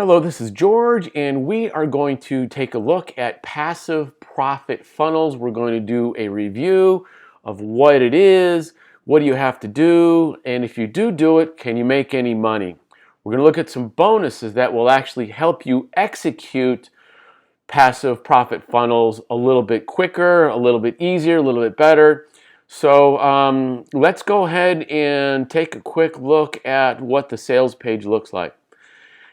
Hello, this is George, and we are going to take a look at passive profit funnels. We're going to do a review of what it is, what do you have to do, and if you do it, can you make any money? We're going to look at some bonuses that will actually help you execute passive profit funnels a little bit quicker, a little bit easier, a little bit better. So let's go ahead and take a quick look at what the sales page looks like.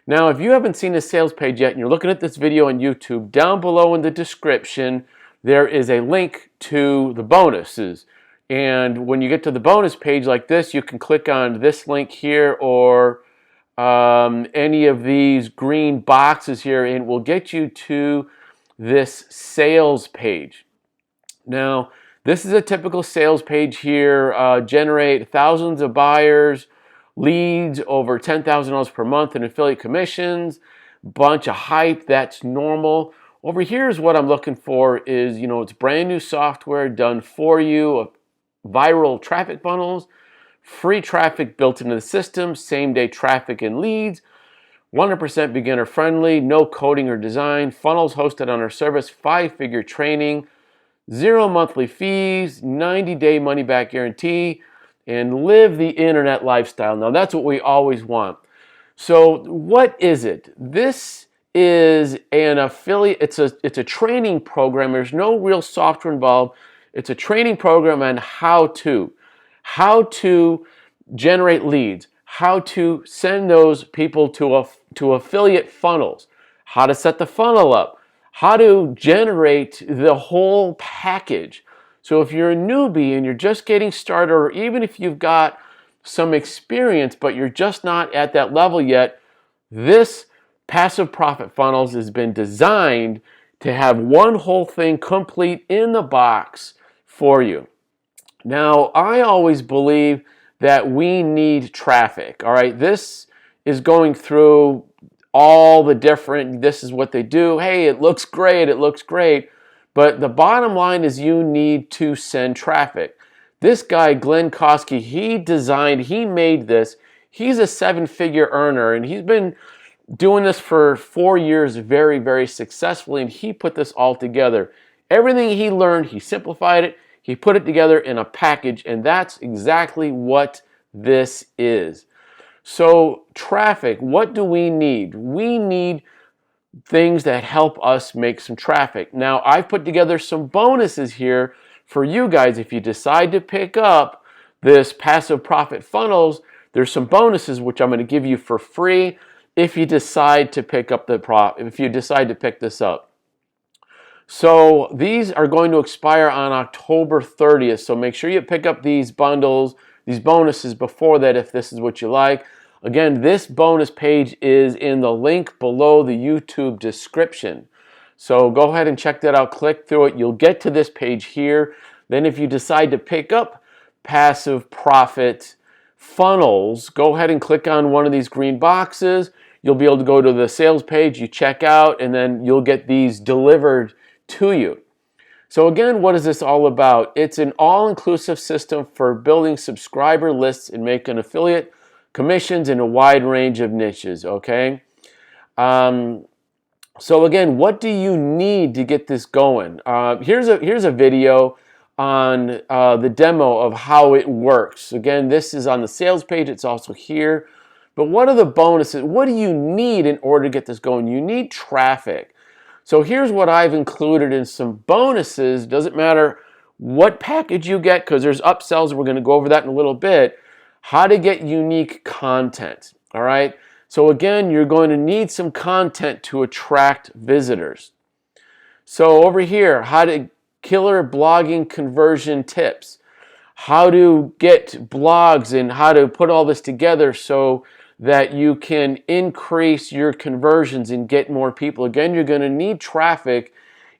Now, if you haven't seen the sales page yet and you're looking at this video on YouTube, down below in the description, there is a link to the bonuses. And when you get to the bonus page like this, you can click on this link here or any of these green boxes here, and it will get you to this sales page. Now, this is a typical sales page here. Generate thousands of buyers, leads, over $10,000 per month in affiliate commissions, bunch of hype, that's normal. Over here is what I'm looking for is, it's brand new software done for you, viral traffic funnels, free traffic built into the system, same day traffic and leads, 100% beginner friendly, no coding or design, funnels hosted on our service, 5-figure training, 0 monthly fees, 90-day money back guarantee, and live the internet lifestyle. Now that's what we always want. So what is it? This is an affiliate, it's a training program. There's no real software involved. It's a training program on how to generate leads, how to send those people to affiliate funnels, how to set the funnel up, how to generate the whole package. So if you're a newbie and you're just getting started, or even if you've got some experience but you're just not at that level yet, this passive profit funnels has been designed to have one whole thing complete in the box for you. Now, I always believe that we need traffic. All right, this is going through all the different, this is what they do. Hey, it looks great, it looks great. But the bottom line is you need to send traffic. This guy, Glenn Kosky, he made this. He's a 7-figure earner, and he's been doing this for 4 years very, very successfully, and he put this all together. Everything he learned, he simplified it, he put it together in a package, and that's exactly what this is. So traffic, what do we need? We need things that help us make some traffic. Now, I've put together some bonuses here for you guys. If you decide to pick up this passive profit funnels, there's some bonuses which I'm going to give you for free if you decide to pick up if you decide to pick this up. So these are going to expire on October 30th. So make sure you pick up these bundles, these bonuses before that if this is what you like. Again, this bonus page is in the link below the YouTube description. So go ahead and check that out. Click through it. You'll get to this page here. Then if you decide to pick up passive profit funnels, go ahead and click on one of these green boxes. You'll be able to go to the sales page, you check out, and then you'll get these delivered to you. So again, what is this all about? It's an all-inclusive system for building subscriber lists and making affiliate commissions in a wide range of niches, okay? So again, what do you need to get this going? Here's a video on the demo of how it works. Again, this is on the sales page. It's also here. But what are the bonuses? What do you need in order to get this going? You need traffic. So here's what I've included in some bonuses. Doesn't matter what package you get because there's upsells. We're going to go over that in a little bit. How to get unique content, all right? So again, you're going to need some content to attract visitors. So over here, how to killer blogging conversion tips, how to get blogs and how to put all this together so that you can increase your conversions and get more people. Again, you're going to need traffic,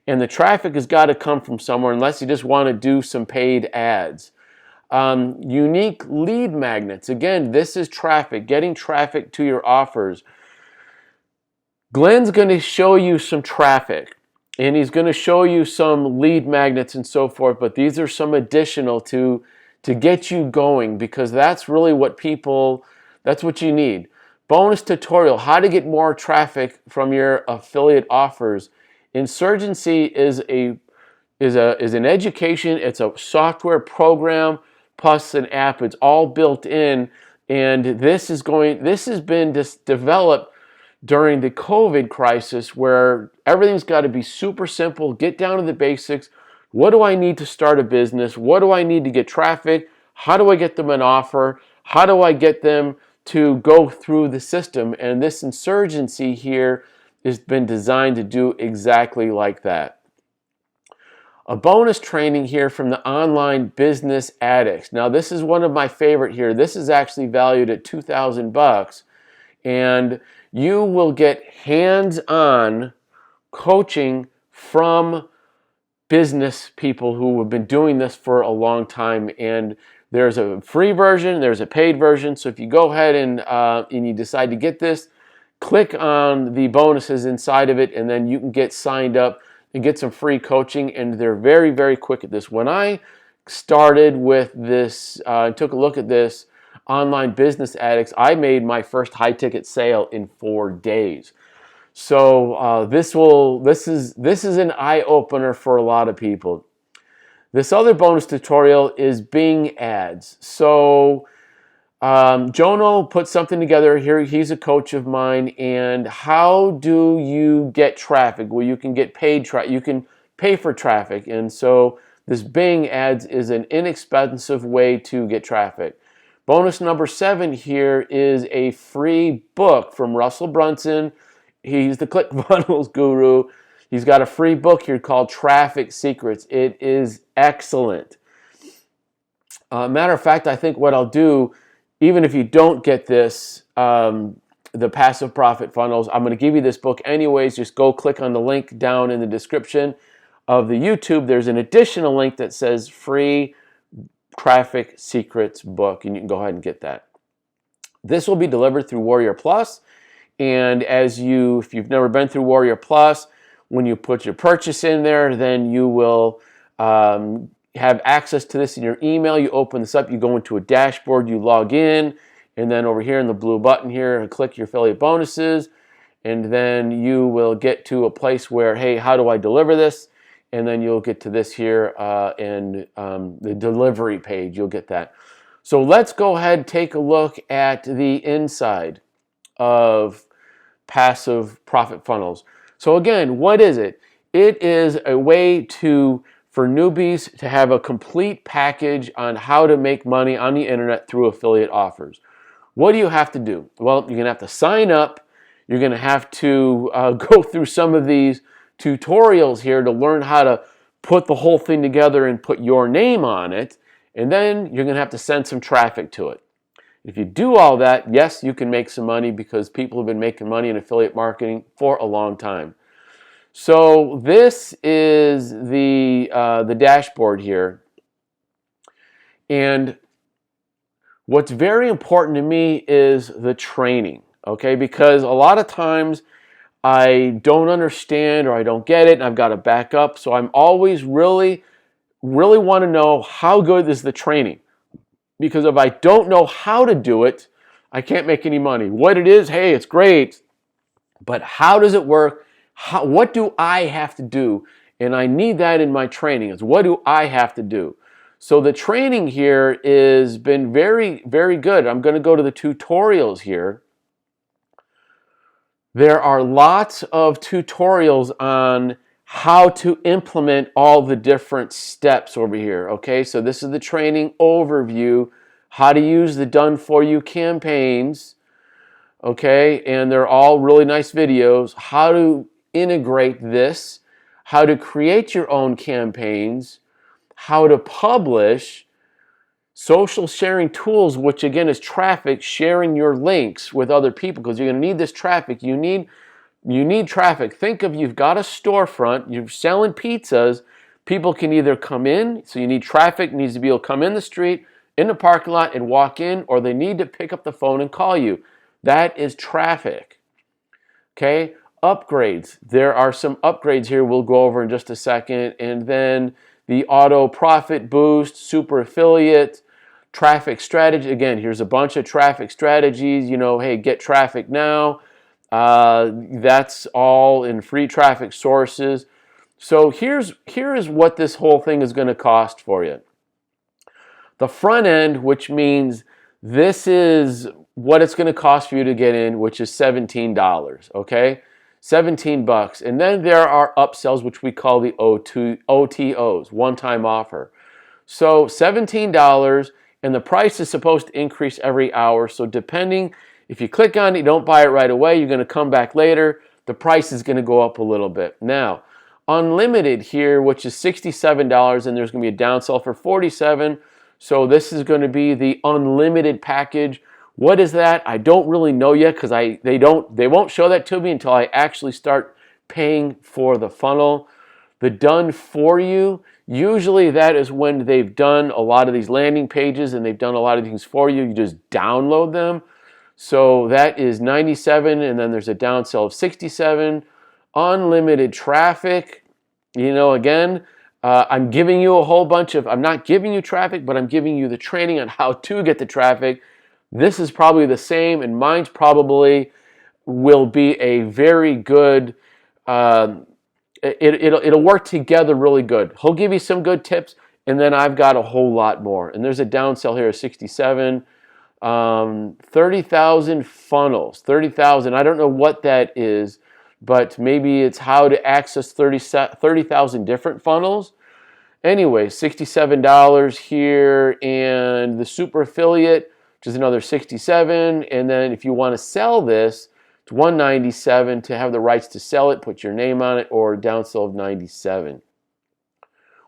and the traffic has got to come from somewhere unless you just want to do some paid ads. Unique lead magnets. Again, this is traffic, getting traffic to your offers. Glenn's going to show you some traffic, and he's going to show you some lead magnets and so forth, but these are some additional to get you going, because that's really what that's what you need. Bonus tutorial, how to get more traffic from your affiliate offers. Insurgency is an education. It's a software program plus an app. It's all built in, and this has been developed during the COVID crisis, where everything's got to be super simple. Get down to the basics. What do I need to start a business? What do I need to get traffic? How do I get them an offer? How do I get them to go through the system? And this Insurgency here has been designed to do exactly like that. A bonus training here from the Online Business Addicts. Now, this is one of my favorite here. This is actually valued at $2,000, and you will get hands-on coaching from business people who have been doing this for a long time. And there's a free version, there's a paid version. So if you go ahead and you decide to get this, click on the bonuses inside of it, and then you can get signed up and get some free coaching. And they're very, very quick at this. When I started with this, took a look at this Online Business Addicts, I made my first high ticket sale in 4 days. So this is an eye opener for a lot of people. This other bonus tutorial is Bing ads. So Jono put something together here. He's a coach of mine. And how do you get traffic? Well, you can get paid traffic. You can pay for traffic. And so this Bing ads is an inexpensive way to get traffic. Bonus number 7 here is a free book from Russell Brunson. He's the ClickFunnels guru. He's got a free book here called Traffic Secrets. It is excellent. Matter of fact, I think what I'll do, even if you don't get this, the Passive Profit Funnels, I'm going to give you this book anyways. Just go click on the link down in the description of the YouTube. There's an additional link that says free Traffic Secrets book, and you can go ahead and get that. This will be delivered through Warrior Plus. And if you've never been through Warrior Plus, when you put your purchase in there, then you will have access to this in your email. You open this up, you go into a dashboard, you log in, and then over here in the blue button here, click your affiliate bonuses, and then you will get to a place where, hey, how do I deliver this? And then you'll get to this here and the delivery page, you'll get that. So let's go ahead and take a look at the inside of Passive Profit Funnels. So again, what is it? It is a way for newbies to have a complete package on how to make money on the internet through affiliate offers. What do you have to do? Well, you're going to have to sign up. You're going to have to go through some of these tutorials here to learn how to put the whole thing together and put your name on it. And then you're going to have to send some traffic to it. If you do all that, yes, you can make some money because people have been making money in affiliate marketing for a long time. So this is the dashboard here. And what's very important to me is the training, okay? Because a lot of times I don't understand or I don't get it and I've got to back up. So I'm always really want to know how good is the training. Because if I don't know how to do it, I can't make any money. What it is, hey, it's great, but how does it work? What do I have to do? And I need that in my training. Is what do I have to do? So the training here has been very, very good. I'm going to go to the tutorials here. There are lots of tutorials on how to implement all the different steps over here. Okay, so this is the training overview, how to use the done for you campaigns. Okay, and they're all really nice videos. How to integrate this, how to create your own campaigns, how to publish, social sharing tools, which again is traffic, sharing your links with other people because you're going to need this traffic. You need traffic. Think of you've got a storefront, you're selling pizzas, people can either come in, so you need traffic, needs to be able to come in the street, in the parking lot and walk in, or they need to pick up the phone and call you. That is traffic. Okay, upgrades. There are some upgrades here we'll go over in just a second, and then the auto profit boost, super affiliate, traffic strategy. Again, here's a bunch of traffic strategies. Hey, get traffic now. That's all in free traffic sources. So here's what this whole thing is going to cost for you. The front end, which means this is what it's going to cost for you to get in, which is $17, okay? $17. And then there are upsells, which we call the OTOs, one-time offer. So $17, and the price is supposed to increase every hour. So depending, if you click on it, you don't buy it right away, you're going to come back later, the price is going to go up a little bit. Now, unlimited here, which is $67, and there's going to be a downsell for $47. So this is going to be the unlimited package. What is that? I don't really know yet because they won't show that to me until I actually start paying for the funnel. The done for you, usually that is when they've done a lot of these landing pages and they've done a lot of things for you. You just download them. So that is $97, and then there's a downsell of $67. Unlimited traffic, again, I'm giving you a whole bunch of, I'm not giving you traffic, but I'm giving you the training on how to get the traffic. This is probably the same, and mine's probably will be a very good, it'll work together really good. He'll give you some good tips, and then I've got a whole lot more. And there's a downsell here of 67. 30,000 funnels, 30,000. I don't know what that is, but maybe it's how to access 30,000 different funnels. Anyway, $67 here, and the super affiliate, which is another $67. And then if you want to sell this, it's $197 to have the rights to sell it, put your name on it, or a downsell of $97.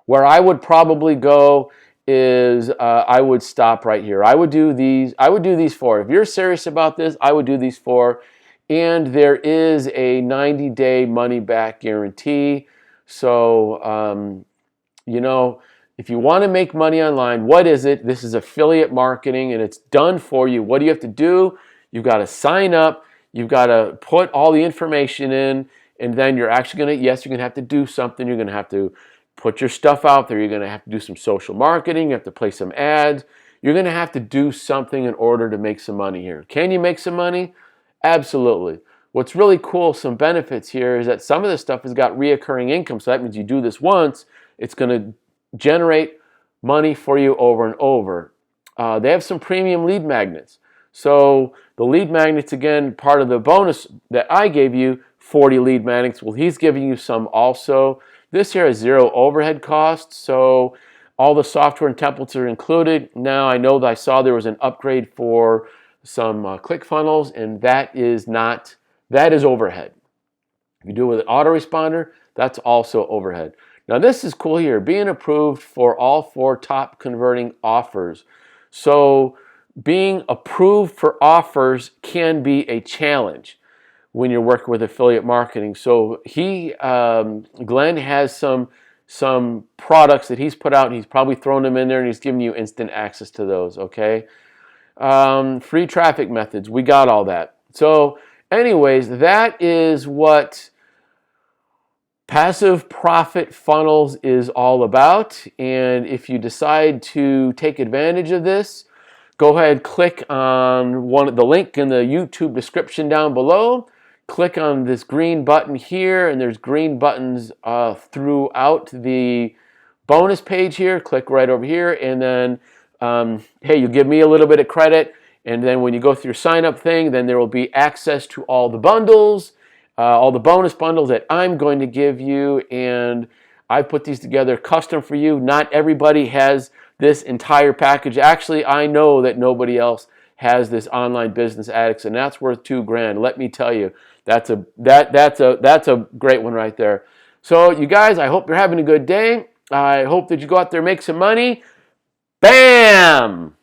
Where I would probably go is I would stop right here. I would do these 4. If you're serious about this, I would do these 4. And there is a 90-day money-back guarantee. So, if you want to make money online, what is it? This is affiliate marketing, and it's done for you. What do you have to do? You've got to sign up. You've got to put all the information in, and then you're actually going to, you're going to have to do something. You're going to have to put your stuff out there. You're going to have to do some social marketing. You have to play some ads. You're going to have to do something in order to make some money here. Can you make some money? Absolutely. What's really cool, some benefits here, is that some of this stuff has got reoccurring income. So that means you do this once, it's going to generate money for you over and over. They have some premium lead magnets. So the lead magnets, again, part of the bonus that I gave you, 40 lead magnets. Well, he's giving you some also. This here has 0 overhead costs. So all the software and templates are included. Now I know that I saw there was an upgrade for some ClickFunnels, and that is overhead. If you do it with an autoresponder, that's also overhead. Now this is cool here, being approved for all 4 top converting offers. So being approved for offers can be a challenge when you're working with affiliate marketing. So Glenn has some products that he's put out, and he's probably thrown them in there, and he's giving you instant access to those, okay? Free traffic methods, we got all that. So anyways, that is what Passive Profit Funnels is all about. And if you decide to take advantage of this, go ahead, click on the link in the YouTube description down below. Click on this green button here, and there's green buttons throughout the bonus page here. Click right over here, and then hey, you give me a little bit of credit, and then when you go through your sign up thing, then there will be access to all the bundles, all the bonus bundles that I'm going to give you, and I put these together custom for you. Not everybody has this entire package. Actually, I know that nobody else has this Online Business Addicts, and that's worth $2,000. Let me tell you, that's a great one right there. So you guys, I hope you're having a good day. I hope that you go out there and make some money. Bam!